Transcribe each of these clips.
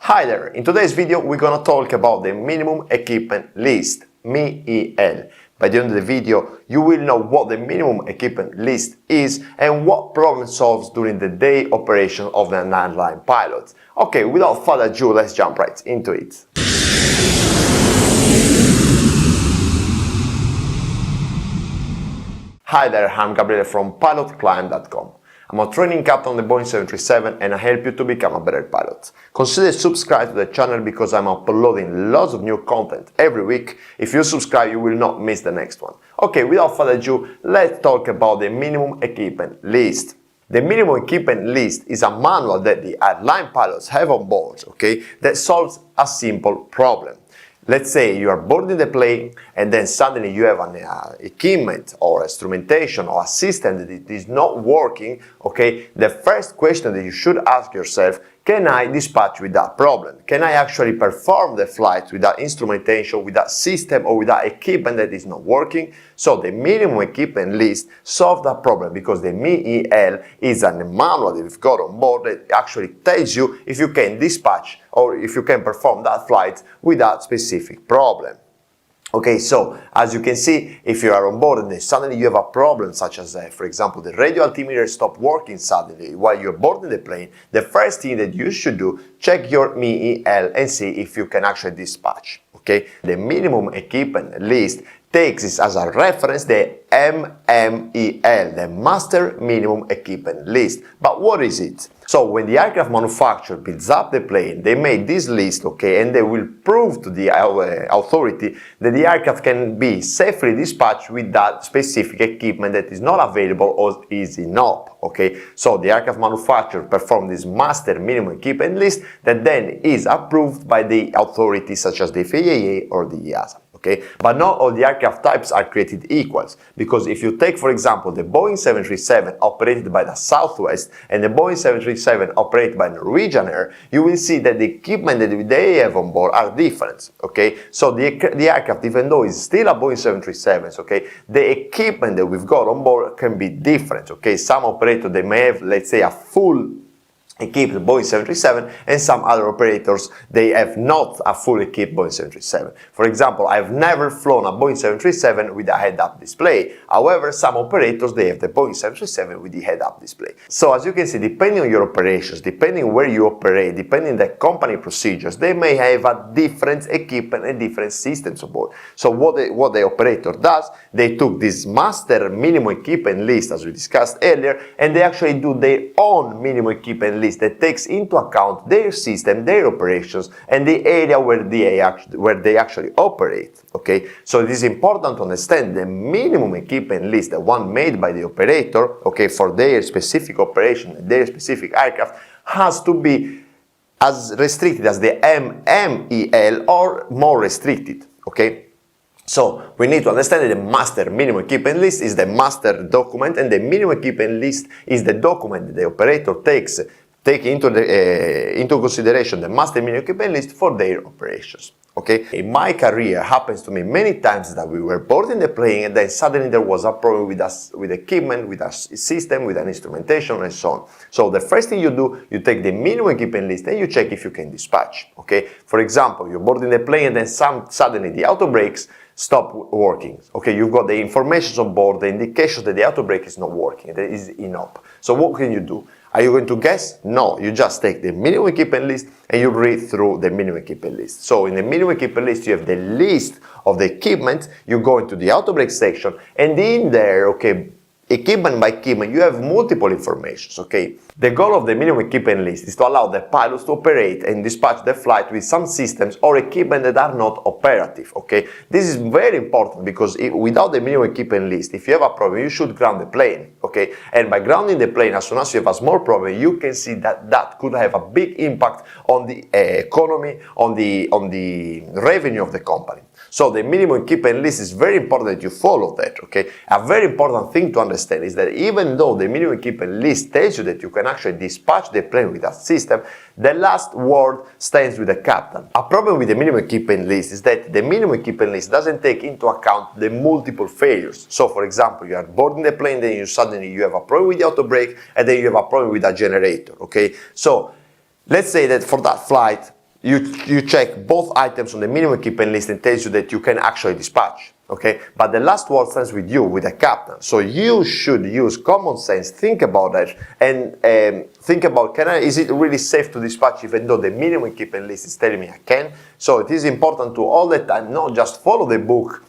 Hi there, in today's video we're gonna talk about the minimum equipment list, MEL. By the end of the video you will know what the minimum equipment list is and what problem solves during the day operation of an airline pilot. Okay, without further ado, let's jump right into it. Hi there, I'm Gabriele from pilotclimb.com. I'm a training captain on the Boeing 737 and I help you to become a better pilot. Consider subscribe to the channel because I'm uploading lots of new content every week. If you subscribe, you will not miss the next one. Okay, without further ado, let's talk about the minimum equipment list. The minimum equipment list is a manual that the airline pilots have on board, okay, that solves a simple problem. Let's say you are boarding the plane and then suddenly you have an equipment or instrumentation or a system that is not working, okay? The first question that you should ask yourself, can I dispatch with that problem? Can I actually perform the flight with that instrumentation, with that system or with that equipment that is not working? So the minimum equipment list solves that problem because the MEL is a manual that we've got on board that actually tells you if you can dispatch or if you can perform that flight with that specific problem. Okay, so as you can see, if you are on board and then suddenly you have a problem such as, for example, the radio altimeter stopped working suddenly while you're boarding the plane, the first thing that you should do, check your MEL and see if you can actually dispatch. Okay, the minimum equipment list takes this as a reference, the MMEL, the Master Minimum Equipment List. But what is it? So when the aircraft manufacturer builds up the plane, they made this list, okay, and they will prove to the authority that the aircraft can be safely dispatched with that specific equipment that is not available or is enough, okay. So the aircraft manufacturer performed this Master Minimum Equipment List that then is approved by the authorities such as the FAA or the EASA. Okay? But not all the aircraft types are created equals, because if you take, for example, the Boeing 737 operated by the Southwest and the Boeing 737 operated by Norwegian Air, you will see that the equipment that they have on board are different. Okay? So the aircraft, even though it's still a Boeing 737, okay, the equipment that we've got on board can be different. Okay? Some operators, they may have, let's say, a full equipped Boeing 737 and some other operators, they have not a fully equipped Boeing 737. For example, I've never flown a Boeing 737 with a head-up display. However, some operators, they have the Boeing 737 with the head-up display. So as you can see, depending on your operations, depending where you operate, depending on the company procedures, they may have a different equipment and different systems on board. So what the operator does, they took this master minimum equipment list as we discussed earlier, and they actually do their own minimum equipment list that takes into account their system, their operations, and the area where they actually operate. Okay, so it is important to understand the minimum equipment list, the one made by the operator, okay, for their specific operation, their specific aircraft, has to be as restricted as the MMEL or more restricted. Okay. So we need to understand that the master minimum equipment list is the master document, and the minimum equipment list is the document that the operator takes into consideration the master minimum equipment list for their operations. Okay, in my career happens to me many times that we were boarding the plane and then suddenly there was a problem with equipment, with a system, with an instrumentation and so on. So the first thing you do, you take the minimum equipment list and you check if you can dispatch. Okay, for example, you're boarding the plane and then suddenly the auto brakes stop working. Okay, you've got the information on board, the indication that the auto brake is not working, that is enough. So what can you do? Are you going to guess? No, you just take the minimum equipment list and you read through the minimum equipment list. So in the minimum equipment list, you have the list of the equipment, you go into the auto brake section, and in there, okay, equipment by equipment, you have multiple informations, okay? The goal of the minimum equipment list is to allow the pilots to operate and dispatch the flight with some systems or equipment that are not operative, okay? This is very important because without the minimum equipment list, if you have a problem, you should ground the plane, okay? And by grounding the plane, as soon as you have a small problem, you can see that that could have a big impact on the economy, on the revenue of the company. So the minimum equipment list is very important that you follow that, okay? A very important thing to understand is that even though the minimum equipment list tells you that you can actually dispatch the plane with that system, the last word stands with the captain. A problem with the minimum equipment list is that the minimum equipment list doesn't take into account the multiple failures. So for example, you are boarding the plane, then suddenly you have a problem with the auto brake, and then you have a problem with a generator, okay? So let's say that for that flight, you check both items on the minimum equipment list and tells you that you can actually dispatch. Okay, but the last word stands with you, with the captain. So you should use common sense, think about that, and think about, is it really safe to dispatch even though the minimum equipment list is telling me I can? So it is important to all the time not just follow the book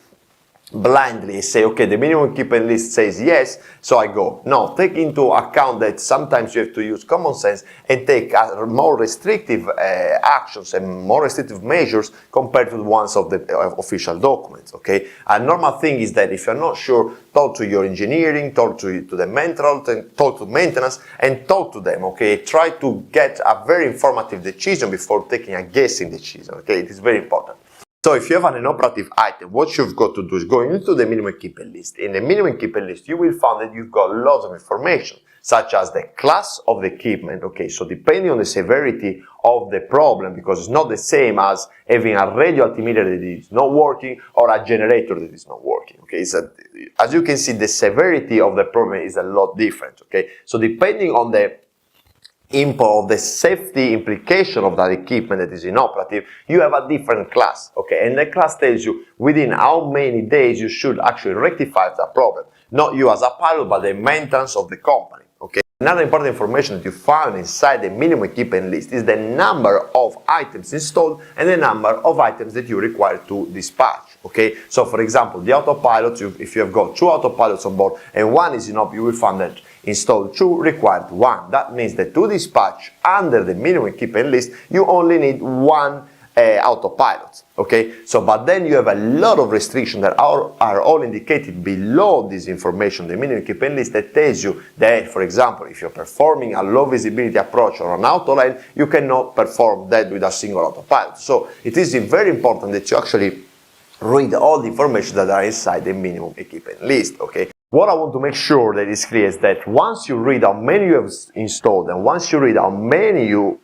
blindly, say, okay, the minimum equipment list says yes, so I go. No, take into account that sometimes you have to use common sense and take more restrictive actions and more restrictive measures compared to the ones of the official documents, okay? A normal thing is that if you're not sure, talk to your engineering, talk to the mental, talk to maintenance, and talk to them, okay? Try to get a very informative decision before taking a guessing decision, okay? It is very important. So if you have an inoperative item, what you've got to do is go into the minimum equipment list. In the minimum equipment list, you will find that you've got lots of information, such as the class of the equipment. Okay, so depending on the severity of the problem, because it's not the same as having a radio altimeter that is not working or a generator that is not working. Okay, as you can see, the severity of the problem is a lot different. Okay, so depending on the of the safety implication of that equipment that is inoperative, you have a different class, okay? And the class tells you within how many days you should actually rectify that problem. Not you as a pilot, but the maintenance of the company, okay? Another important information that you find inside the minimum equipment list is the number of items installed and the number of items that you require to dispatch, okay? So for example, the autopilot, if you have got 2 autopilots on board and one is inoperative, you will find that installed 2, required 1. That means that to dispatch under the minimum equipment list, you only need 1 autopilot, okay? So, but then you have a lot of restrictions that are all indicated below this information, the minimum equipment list, that tells you that, for example, if you're performing a low visibility approach or an auto line, you cannot perform that with a single autopilot. So it is very important that you actually read all the information that are inside the minimum equipment list, okay? What I want to make sure that is clear is that once you read how many you have installed and once you read how many you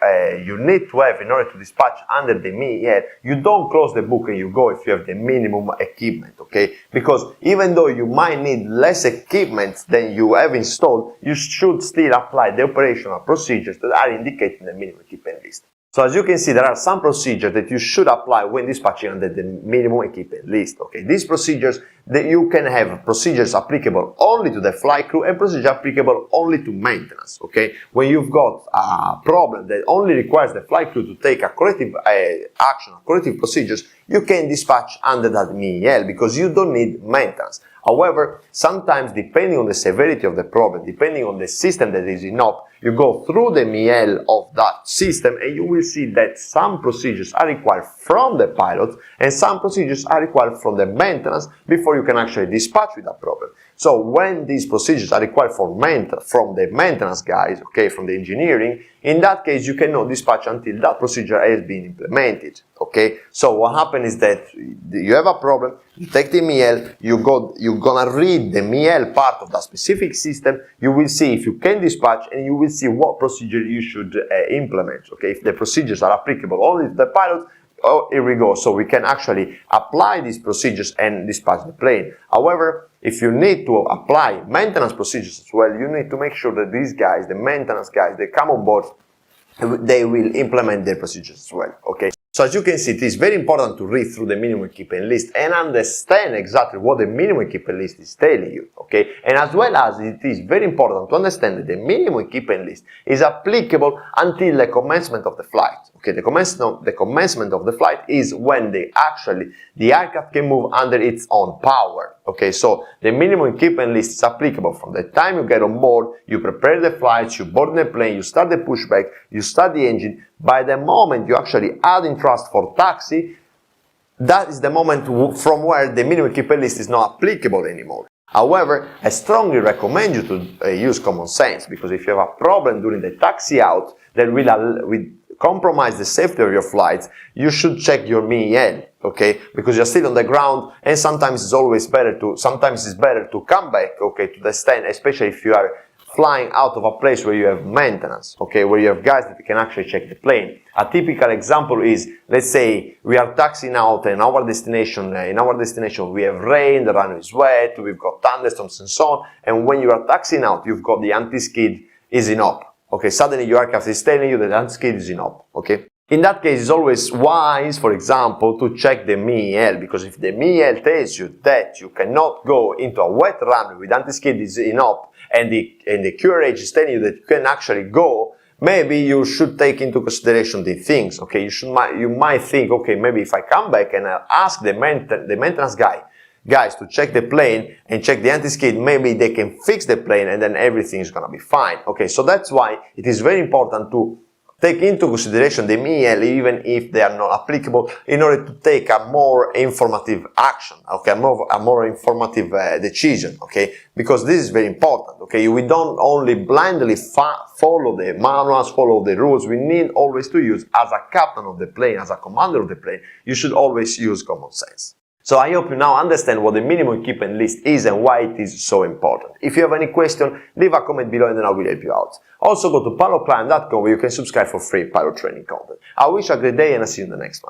need to have in order to dispatch under the MEL, you don't close the book and you go if you have the minimum equipment, okay? Because even though you might need less equipment than you have installed, you should still apply the operational procedures that are indicated in the minimum equipment list. So as you can see, there are some procedures that you should apply when dispatching under the minimum equipment list, okay? These procedures, that you can have procedures applicable only to the flight crew and procedures applicable only to maintenance, okay? When you've got a problem that only requires the flight crew to take a corrective action, corrective procedures, you can dispatch under that MEL because you don't need maintenance. However, sometimes depending on the severity of the problem, depending on the system that is in op, you go through the MEL of that system and you will see that some procedures are required from the pilot and some procedures are required from the maintenance before you can actually dispatch with that problem. So when these procedures are required from the maintenance guys, okay, from the engineering, in that case you cannot dispatch until that procedure has been implemented, okay? So what happens is that you have a problem, you take the MEL, you're gonna read the MEL part of that specific system, you will see if you can dispatch and you will see what procedure you should implement, okay? If the procedures are applicable only to the pilot, oh, here we go. So we can actually apply these procedures and dispatch the plane. However, if you need to apply maintenance procedures as well, you need to make sure that these guys, the maintenance guys, they come on board, they will implement their procedures as well, okay? So as you can see, it is very important to read through the minimum equipment list and understand exactly what the minimum equipment list is telling you, okay? And as well as it is very important to understand that the minimum equipment list is applicable until the commencement of the flight, okay? The commencement of the flight is when the aircraft can move under its own power, okay? So the minimum equipment list is applicable from the time you get on board, you prepare the flights, you board the plane, you start the pushback, you start the engine. By the moment you actually add in thrust for taxi, that is the moment from where the minimum equipment list is not applicable anymore. However, I strongly recommend you to use common sense, because if you have a problem during the taxi out that will compromise the safety of your flights, you should check your MEL, okay? Because you're still on the ground and sometimes it's better to come back, okay, to the stand, especially if you are flying out of a place where you have maintenance, okay, where you have guys that can actually check the plane. A typical example is, let's say we are taxiing out and in our destination we have rain, the runway is wet, we've got thunderstorms and so on, and when you are taxiing out, you've got the anti-skid is in op, okay, suddenly your aircraft is telling you that anti-skid is in op, okay. In that case, it's always wise, for example, to check the MEL, because if the MEL tells you that you cannot go into a wet runway with anti-skid in op, and the QRH is telling you that you can actually go, maybe you should take into consideration the things, okay? You might think, okay, maybe if I come back and I ask the maintenance guys to check the plane and check the anti-skid, maybe they can fix the plane and then everything is gonna be fine, okay? So that's why it is very important to take into consideration the MEL, even if they are not applicable, in order to take a more informative action, okay, a more informative decision, okay, because this is very important, okay. We don't only blindly follow the manuals, follow the rules. We need always to use, as a captain of the plane, as a commander of the plane, you should always use common sense. So I hope you now understand what the minimum equipment list is and why it is so important. If you have any question, leave a comment below and then I will help you out. Also go to pilotclimb.com where you can subscribe for free pilot training content. I wish you a great day and I'll see you in the next one.